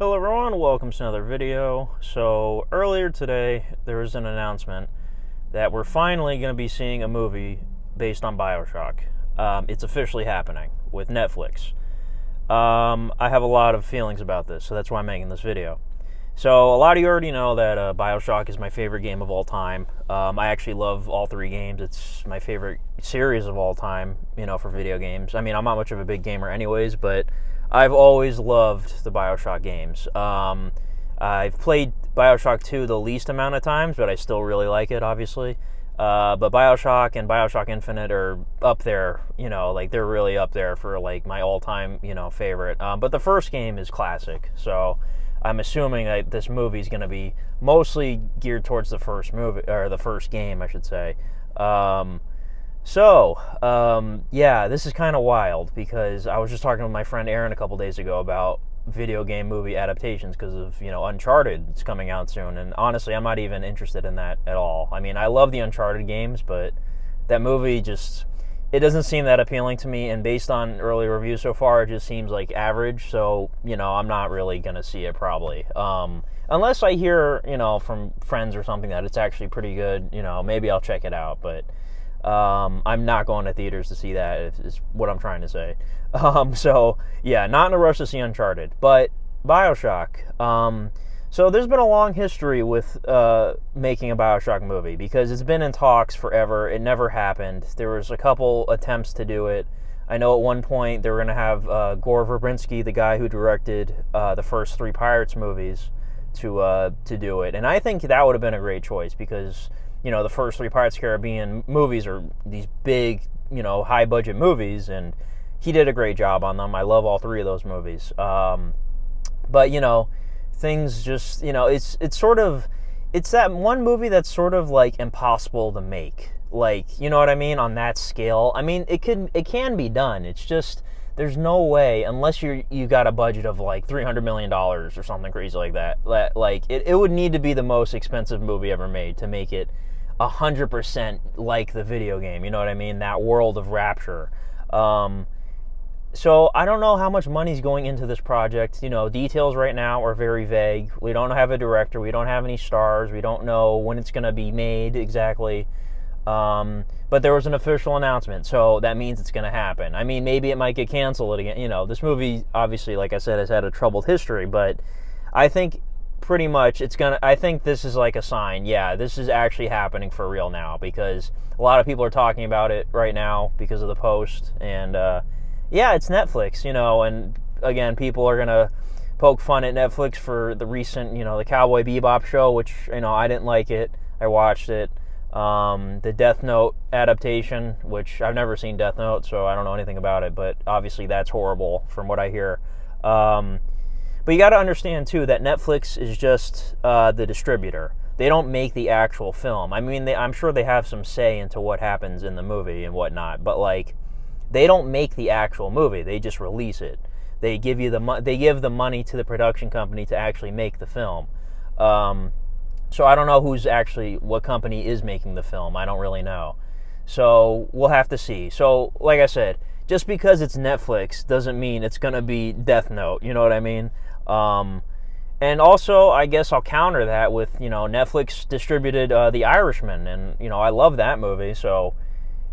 Hello everyone, welcome to another video. So earlier today there was an announcement that we're finally going to be seeing a movie based on BioShock. It's officially happening with Netflix. I have a lot of feelings about this, so that's why I'm making this video. So a lot of you already know that BioShock is my favorite game of all time. I actually love all three games. It's my favorite series of all time, for video games. I mean, I'm not much of a big gamer anyways, but I've always loved the BioShock games. I've played BioShock 2 the least amount of times, but I still really like it, obviously. But BioShock and BioShock Infinite are up there, they're really up there for my all-time, favorite. But the first game is classic, so I'm assuming that this movie is going to be mostly geared towards the first movie, or the first game, I should say. This is kind of wild because I was just talking with my friend Aaron a couple days ago about video game movie adaptations because of, Uncharted is coming out soon, and honestly, I'm not even interested in that at all. I mean, I love the Uncharted games, but that movie it doesn't seem that appealing to me, and based on early reviews so far, it just seems like average, so, I'm not really going to see it probably. Unless I hear, from friends or something that it's actually pretty good, maybe I'll check it out, but I'm not going to theaters to see that, is what I'm trying to say. Not in a rush to see Uncharted, but BioShock. So there's been a long history with making a BioShock movie because it's been in talks forever. It never happened. There was a couple attempts to do it. I know at one point they were going to have Gore Verbinski, the guy who directed the first three Pirates movies, to do it. And I think that would have been a great choice because, the first three Pirates of the Caribbean movies are these big, high-budget movies, and he did a great job on them. I love all three of those movies. Things just, it's that one movie that's sort of impossible to make. You know what I mean? On that scale. I mean, it can be done. It's just, there's no way, unless you got a budget of $300 million or something crazy like that. It would need to be the most expensive movie ever made to make it 100% like the video game. You know what I mean? That world of Rapture. So I don't know how much money's going into this project. Details right now are very vague. We don't have a director. We don't have any stars. We don't know when it's going to be made exactly. But there was an official announcement, so that means it's going to happen. I mean, maybe it might get canceled again. This movie, obviously, like I said, has had a troubled history, but I think pretty much I think this is a sign. Yeah, this is actually happening for real now because a lot of people are talking about it right now because of the post, and it's Netflix, and again, people are going to poke fun at Netflix for the recent, the Cowboy Bebop show, which, I didn't like it. I watched it. The Death Note adaptation, which I've never seen Death Note, so I don't know anything about it, but obviously that's horrible from what I hear. But you got to understand, too, that Netflix is just the distributor. They don't make the actual film. I mean, I'm sure they have some say into what happens in the movie and whatnot, but, they don't make the actual movie. They just release it. They give the money to the production company to actually make the film. So I don't know what company is making the film. I don't really know. So we'll have to see. So like I said, just because it's Netflix doesn't mean it's going to be Death Note. You know what I mean? And also, I guess I'll counter that with, Netflix distributed The Irishman, and, I love that movie. So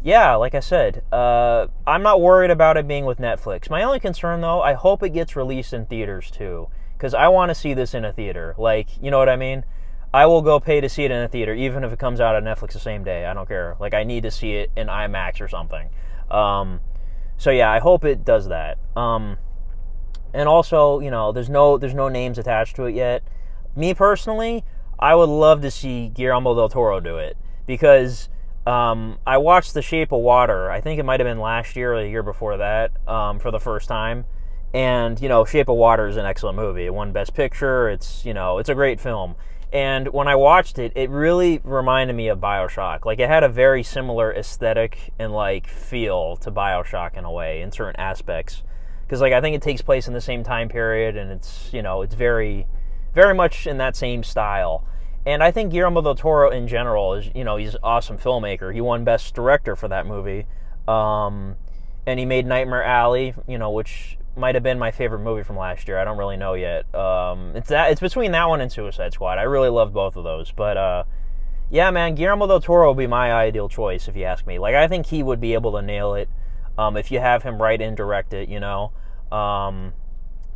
yeah, like I said, I'm not worried about it being with Netflix. My only concern, though, I hope it gets released in theaters, too, because I want to see this in a theater. You know what I mean? I will go pay to see it in a theater, even if it comes out on Netflix the same day. I don't care. I need to see it in IMAX or something. I hope it does that. And also, there's no names attached to it yet. Me, personally, I would love to see Guillermo Del Toro do it, because I watched The Shape of Water. I think it might have been last year or the year before that, for the first time. And, Shape of Water is an excellent movie. It won Best Picture. It's a great film. And when I watched it, it really reminded me of BioShock. It had a very similar aesthetic and, feel to BioShock in a way, in certain aspects. Because, I think it takes place in the same time period, and it's, it's very, very much in that same style. And I think Guillermo Del Toro in general is, he's an awesome filmmaker. He won Best Director for that movie. And and he made Nightmare Alley, which might have been my favorite movie from last year. I don't really know yet. It's between that one and Suicide Squad. I really loved both of those, but yeah, man, Guillermo Del Toro would be my ideal choice if you ask me. Like, I think he would be able to nail it if you have him write and direct it.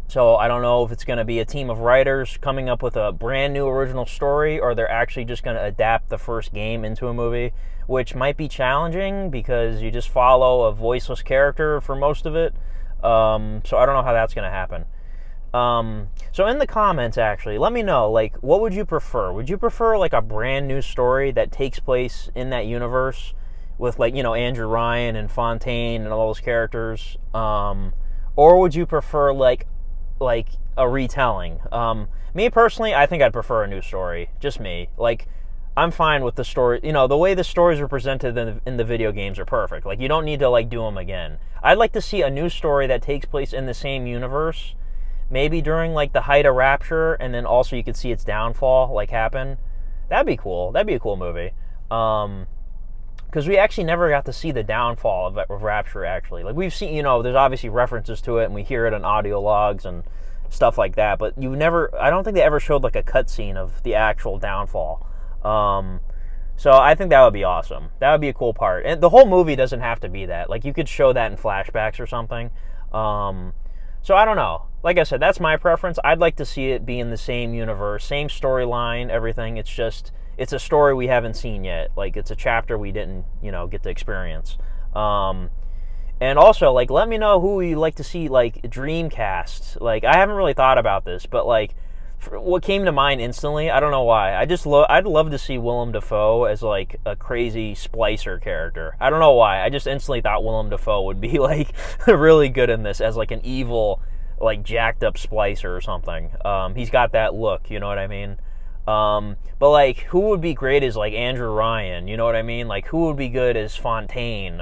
So I don't know if it's going to be a team of writers coming up with a brand new original story, or they're actually just going to adapt the first game into a movie, which might be challenging because you just follow a voiceless character for most of it. So I don't know how that's going to happen. So in the comments, actually, let me know, like, what would you prefer? Would you prefer, like, a brand new story that takes place in that universe with, like, Andrew Ryan and Fontaine and all those characters? Or would you prefer, like a retelling? Me personally, I think I'd prefer a new story. Just me. Like, I'm fine with the story. The way the stories are presented in the video games are perfect. Like, you don't need to, like, do them again. I'd like to see a new story that takes place in the same universe, maybe during, like, the height of Rapture, and then also you could see its downfall, like, happen. That'd be cool. That'd be a cool movie. Because we actually never got to see the downfall of Rapture, actually. Like, we've seen, there's obviously references to it, and we hear it on audio logs and stuff like that, but I don't think they ever showed, like, a cutscene of the actual downfall. So I think that would be awesome. That would be a cool part. And the whole movie doesn't have to be that. Like, you could show that in flashbacks or something. So I don't know. Like I said, that's my preference. I'd like to see it be in the same universe, same storyline, everything. It's a story we haven't seen yet. Like, it's a chapter we didn't, get to experience. And also, like, let me know who you'd like to see, like, Dreamcast. Like, I haven't really thought about this, but, like, what came to mind instantly, I don't know why. I'd love to see Willem Dafoe as, like, a crazy splicer character. I don't know why. I just instantly thought Willem Dafoe would be, like, really good in this as, like, an evil, like, jacked up splicer or something. He's got that look, you know what I mean? But, like, who would be great as, like, Andrew Ryan, you know what I mean? Like, who would be good as Fontaine?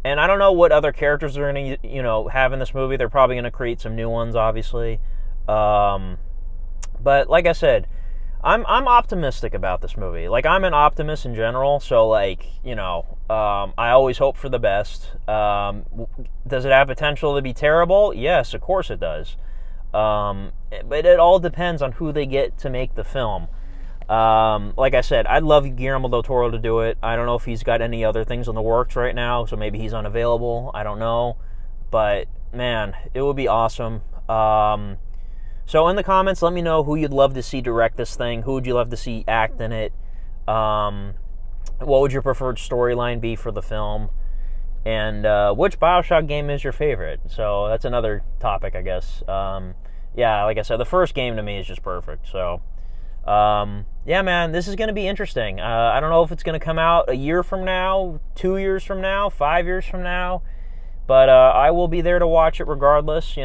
And I don't know what other characters they're going to, have in this movie. They're probably going to create some new ones, obviously. But like I said, I'm optimistic about this movie. Like, I'm an optimist in general, so, like, I always hope for the best. Does it have potential to be terrible? Yes, of course it does. But it all depends on who they get to make the film. Like I said, I'd love Guillermo Del Toro to do it. I don't know if he's got any other things in the works right now, so maybe he's unavailable. I don't know. But, man, it would be awesome. So in the comments, let me know who you'd love to see direct this thing. Who would you love to see act in it? What would your preferred storyline be for the film? And which BioShock game is your favorite? So that's another topic, I guess. Yeah, like I said, the first game to me is just perfect. So, yeah, man, this is going to be interesting. I don't know if it's going to come out a year from now, 2 years from now, 5 years from now. But I will be there to watch it regardless,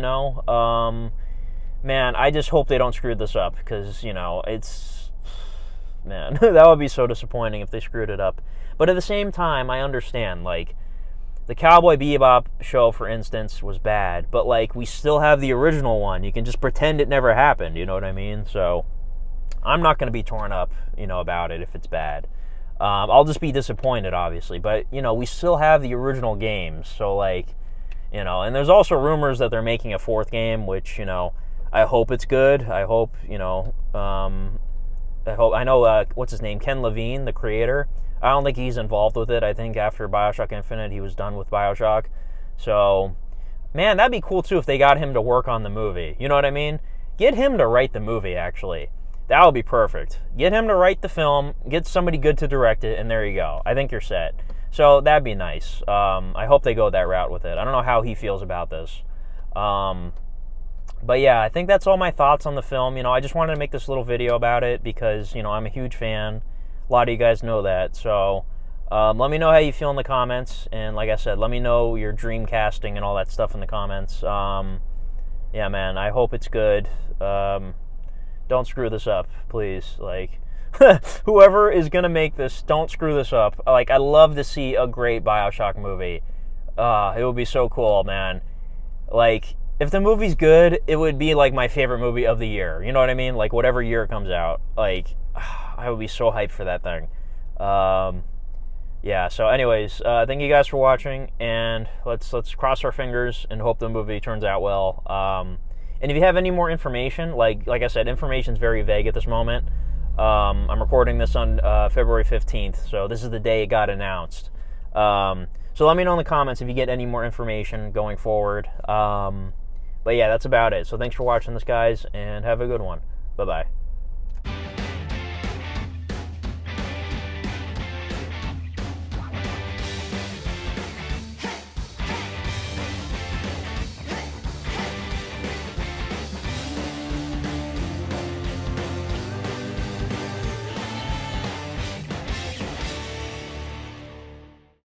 Man, I just hope they don't screw this up because, it's... Man, that would be so disappointing if they screwed it up. But at the same time, I understand, like, the Cowboy Bebop show, for instance, was bad. But, like, we still have the original one. You can just pretend it never happened, you know what I mean? So, I'm not going to be torn up, about it if it's bad. I'll just be disappointed, obviously. But, we still have the original games. So, like, and there's also rumors that they're making a fourth game, which, I hope it's good. I hope, I know, what's his name? Ken Levine, the creator. I don't think he's involved with it. I think after BioShock Infinite, he was done with BioShock. So, man, that'd be cool, too, if they got him to work on the movie. You know what I mean? Get him to write the movie, actually. That would be perfect. Get him to write the film, get somebody good to direct it, and there you go. I think you're set. So, that'd be nice. I hope they go that route with it. I don't know how he feels about this. But yeah, I think that's all my thoughts on the film. I just wanted to make this little video about it because, I'm a huge fan. A lot of you guys know that. So, let me know how you feel in the comments. And like I said, let me know your dream casting and all that stuff in the comments. Yeah, man, I hope it's good. Don't screw this up, please. Like, whoever is going to make this, don't screw this up. Like, I love to see a great BioShock movie. It would be so cool, man. Like, if the movie's good, it would be, like, my favorite movie of the year. You know what I mean? Like, whatever year it comes out. Like, I would be so hyped for that thing. yeah. So, anyways, thank you guys for watching, and let's cross our fingers and hope the movie turns out well. And if you have any more information, like I said, information is very vague at this moment. I'm recording this on February 15th, so this is the day it got announced. So let me know in the comments if you get any more information going forward. But yeah, that's about it. So thanks for watching this, guys, and have a good one. Bye-bye.